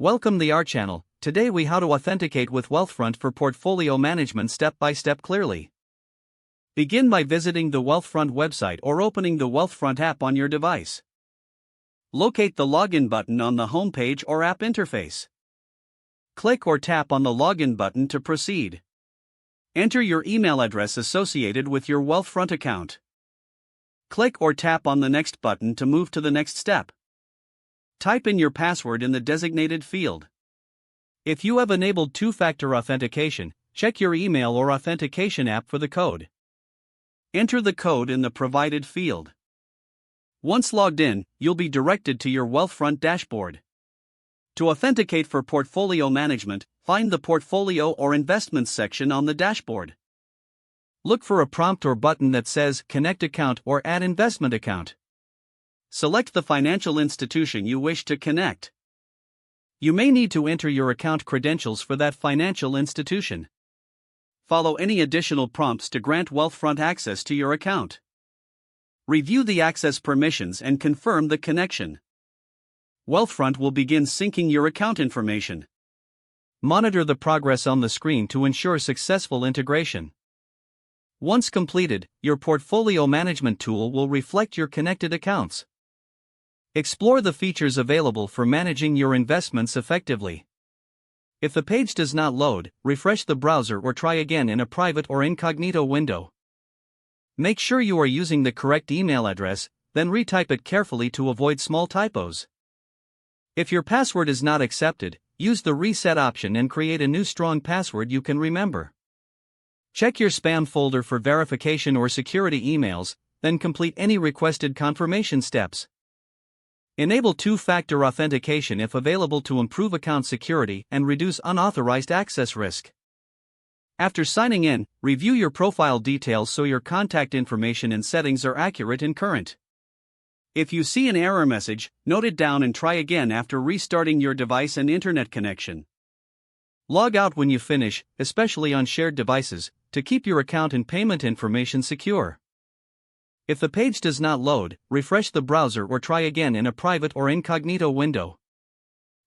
Welcome to our channel. Today we how to authenticate with Wealthfront for portfolio management step by step clearly. Begin by visiting the Wealthfront website or opening the Wealthfront app on your device. Locate the login button on the home page or app interface. Click or tap on the login button to proceed. Enter your email address associated with your Wealthfront account. Click or tap on the next button to move to the next step. Type in your password in the designated field. If you have enabled two-factor authentication, check your email or authentication app for the code. Enter the code in the provided field. Once logged in, you'll be directed to your Wealthfront dashboard. To authenticate for portfolio management, find the Portfolio or Investments section on the dashboard. Look for a prompt or button that says Connect Account or Add Investment Account. Select the financial institution you wish to connect. You may need to enter your account credentials for that financial institution. Follow any additional prompts to grant Wealthfront access to your account. Review the access permissions and confirm the connection. Wealthfront will begin syncing your account information. Monitor the progress on the screen to ensure successful integration. Once completed, your portfolio management tool will reflect your connected accounts. Explore the features available for managing your investments effectively. If the page does not load, refresh the browser or try again in a private or incognito window. Make sure you are using the correct email address, then retype it carefully to avoid small typos. If your password is not accepted, use the reset option and create a new strong password you can remember. Check your spam folder for verification or security emails, then complete any requested confirmation steps. Enable two-factor authentication if available to improve account security and reduce unauthorized access risk. After signing in, review your profile details so your contact information and settings are accurate and current. If you see an error message, note it down and try again after restarting your device and internet connection. Log out when you finish, especially on shared devices, to keep your account and payment information secure. If the page does not load, refresh the browser or try again in a private or incognito window.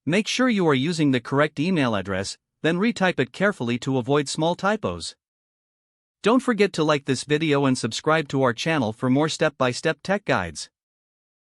Make sure you are using the correct email address, then retype it carefully to avoid small typos. Don't forget to like this video and subscribe to our channel for more step-by-step tech guides.